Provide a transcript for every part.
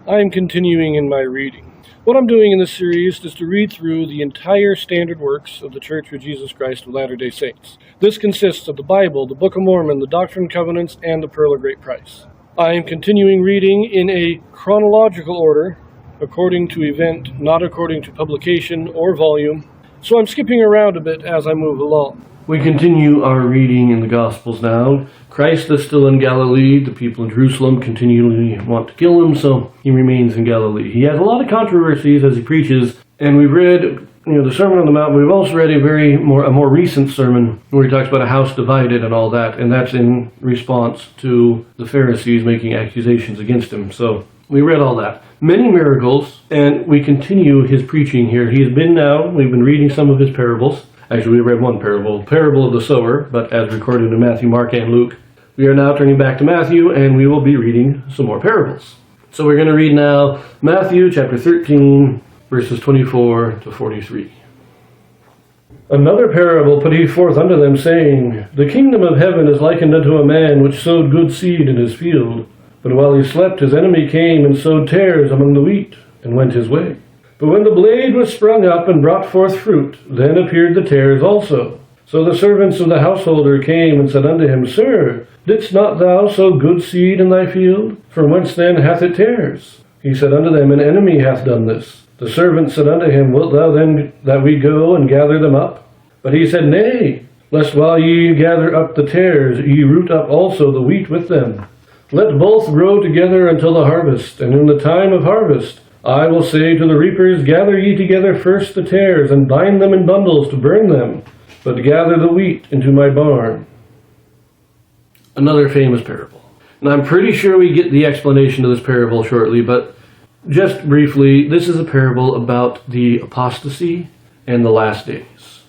I am continuing in my reading. What I'm doing in this series is to read through the entire standard works of the Church of Jesus Christ of Latter-day Saints. This consists of the Bible, the Book of Mormon, the Doctrine and Covenants, and the Pearl of Great Price. I am continuing reading in a chronological order, according to event, not according to publication or volume, so I'm skipping around a bit as I move along. We continue our reading in the Gospels now. Christ is still in Galilee. The people in Jerusalem continually want to kill him, so he remains in Galilee. He has a lot of controversies as he preaches, and we've read the Sermon on the Mount. We've also read a more recent sermon where he talks about a house divided and all that, and that's in response to the Pharisees making accusations against him. So we read all that. Many miracles, and we continue his preaching here. We've been reading some of his parables. Actually, we read one parable, the parable of the sower, but as recorded in Matthew, Mark, and Luke. We are now turning back to Matthew, and we will be reading some more parables. So we're going to read now Matthew chapter 13, verses 24 to 43. Another parable put he forth unto them, saying, The kingdom of heaven is likened unto a man which sowed good seed in his field. But while he slept, his enemy came and sowed tares among the wheat, and went his way. But when the blade was sprung up and brought forth fruit, then appeared the tares also. So the servants of the householder came and said unto him, Sir, didst not thou sow good seed in thy field? From whence then hath it tares? He said unto them, An enemy hath done this. The servants said unto him, Wilt thou then that we go and gather them up? But he said, Nay, lest while ye gather up the tares, ye root up also the wheat with them. Let both grow together until the harvest, and in the time of harvest I will say to the reapers, Gather ye together first the tares, and bind them in bundles to burn them, but gather the wheat into my barn. Another famous parable. And I'm pretty sure we get the explanation of this parable shortly, but just briefly, this is a parable about the apostasy and the last days.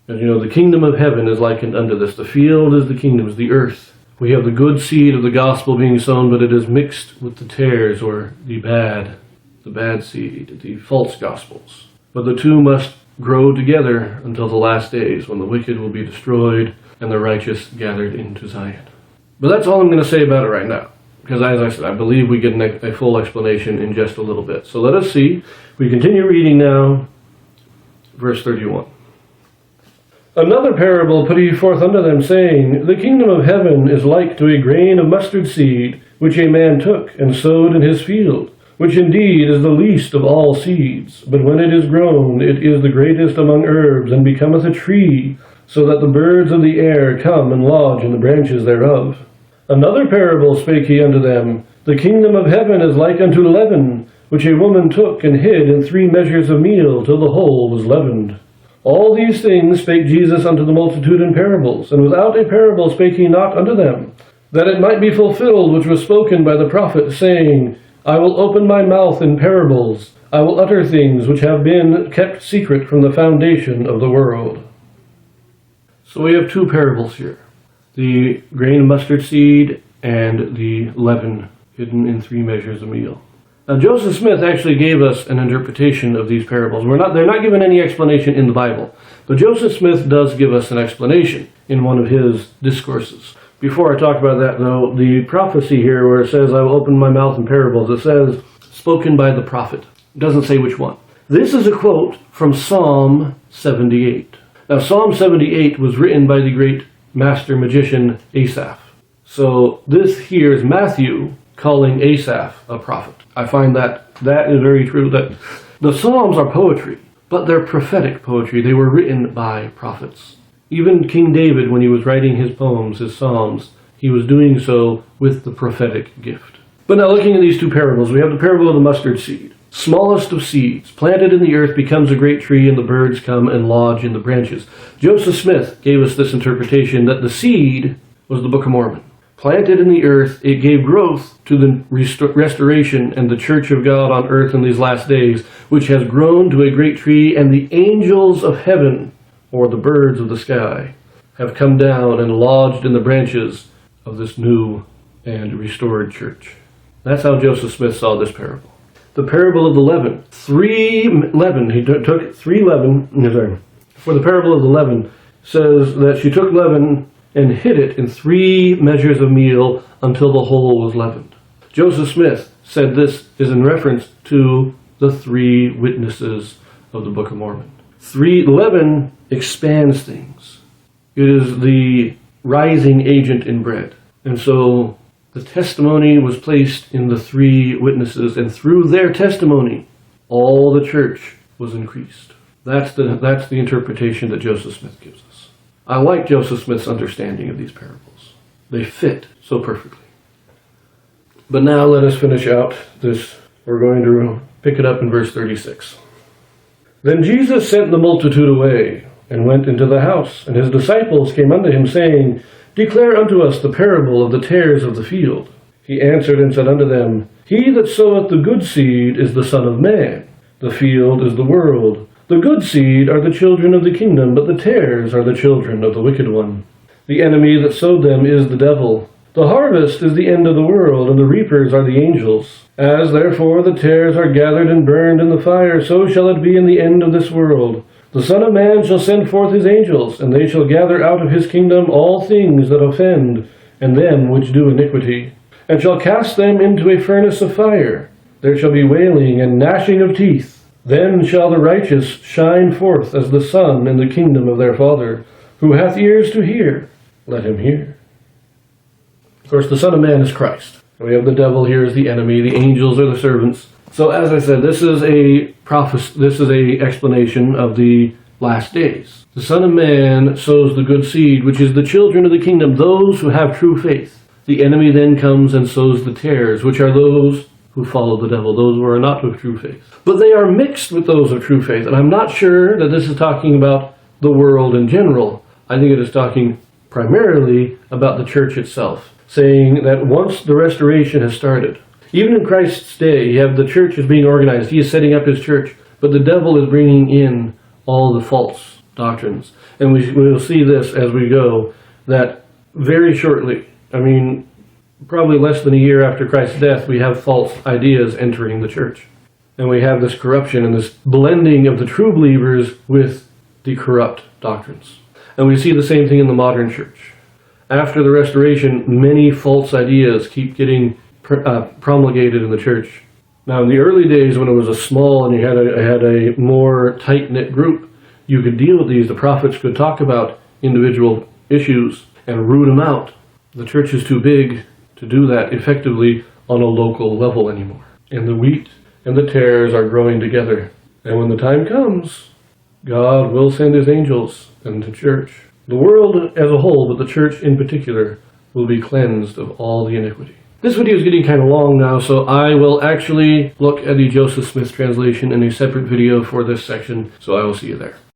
As you know, the kingdom of heaven is likened unto this. The field is the kingdom, is the earth. We have the good seed of the gospel being sown, but it is mixed with the tares, or the bad seed, the false gospels. But the two must grow together until the last days, when the wicked will be destroyed and the righteous gathered into Zion. But that's all I'm going to say about it right now, because as I said, I believe we get a full explanation in just a little bit. So let us see. We continue reading now, verse 31. Another parable put he forth unto them, saying, The kingdom of heaven is like to a grain of mustard seed, which a man took and sowed in his field, which indeed is the least of all seeds. But when it is grown, it is the greatest among herbs, and becometh a tree, so that the birds of the air come and lodge in the branches thereof. Another parable spake he unto them, The kingdom of heaven is like unto leaven, which a woman took and hid in 3 measures of meal, till the whole was leavened. All these things spake Jesus unto the multitude in parables, and without a parable spake he not unto them, that it might be fulfilled which was spoken by the prophet, saying, I will open my mouth in parables. I will utter things which have been kept secret from the foundation of the world. So we have 2 parables here. The grain of mustard seed and the leaven hidden in 3 measures of meal. Now Joseph Smith actually gave us an interpretation of these parables. They're not given any explanation in the Bible. But Joseph Smith does give us an explanation in one of his discourses. Before I talk about that, though, the prophecy here where it says, I will open my mouth in parables, it says, spoken by the prophet. It doesn't say which one. This is a quote from Psalm 78. Now, Psalm 78 was written by the great master magician Asaph. So this here is Matthew calling Asaph a prophet. I find that is very true, that the Psalms are poetry, but they're prophetic poetry. They were written by prophets. Even King David, when he was writing his poems, his psalms, he was doing so with the prophetic gift. But now looking at these 2 parables, we have the parable of the mustard seed. Smallest of seeds, planted in the earth, becomes a great tree, and the birds come and lodge in the branches. Joseph Smith gave us this interpretation that the seed was the Book of Mormon. Planted in the earth, it gave growth to the restoration and the church of God on earth in these last days, which has grown to a great tree, and the angels of heaven, or the birds of the sky, have come down and lodged in the branches of this new and restored church. That's how Joseph Smith saw this parable. The parable of the leaven. 3 leaven, he took 3 leaven, for the parable of the leaven, says that she took leaven and hid it in 3 measures of meal until the whole was leavened. Joseph Smith said this is in reference to the three witnesses of the Book of Mormon. Leaven expands things. It is the rising agent in bread. And so the testimony was placed in the three witnesses, and through their testimony, all the church was increased. That's the interpretation that Joseph Smith gives us. I like Joseph Smith's understanding of these parables. They fit so perfectly. But now let us finish out this. We're going to pick it up in verse 36. Then Jesus sent the multitude away, and went into the house, and his disciples came unto him, saying, Declare unto us the parable of the tares of the field. He answered and said unto them, He that soweth the good seed is the Son of Man. The field is the world. The good seed are the children of the kingdom, but the tares are the children of the wicked one. The enemy that sowed them is the devil. The harvest is the end of the world, and the reapers are the angels. As therefore the tares are gathered and burned in the fire, so shall it be in the end of this world. The Son of Man shall send forth his angels, and they shall gather out of his kingdom all things that offend, and them which do iniquity, and shall cast them into a furnace of fire. There shall be wailing and gnashing of teeth. Then shall the righteous shine forth as the sun in the kingdom of their Father. Who hath ears to hear, let him hear. Of course, the Son of Man is Christ. We have the devil here as the enemy. The angels are the servants. So as I said, this is a prophecy. This is a explanation of the last days. The Son of Man sows the good seed, which is the children of the kingdom, those who have true faith. The enemy then comes and sows the tares, which are those who follow the devil, those who are not of true faith. But they are mixed with those of true faith. And I'm not sure that this is talking about the world in general. I think it is talking primarily about the church itself, saying that once the restoration has started, even in Christ's day, you have the church is being organized. He is setting up his church, but the devil is bringing in all the false doctrines. And we will see this as we go, that very shortly, probably less than a year after Christ's death, we have false ideas entering the church. And we have this corruption and this blending of the true believers with the corrupt doctrines. And we see the same thing in the modern church. After the restoration, many false ideas keep getting promulgated in the church. Now, in the early days when it was a small and you had a more tight-knit group, you could deal with these. The prophets could talk about individual issues and root them out. The church is too big to do that effectively on a local level anymore. And the wheat and the tares are growing together. And when the time comes, God will send his angels and the church. The world as a whole, but the church in particular, will be cleansed of all the iniquity. This video is getting kind of long now, so I will actually look at the Joseph Smith translation in a separate video for this section, so I will see you there.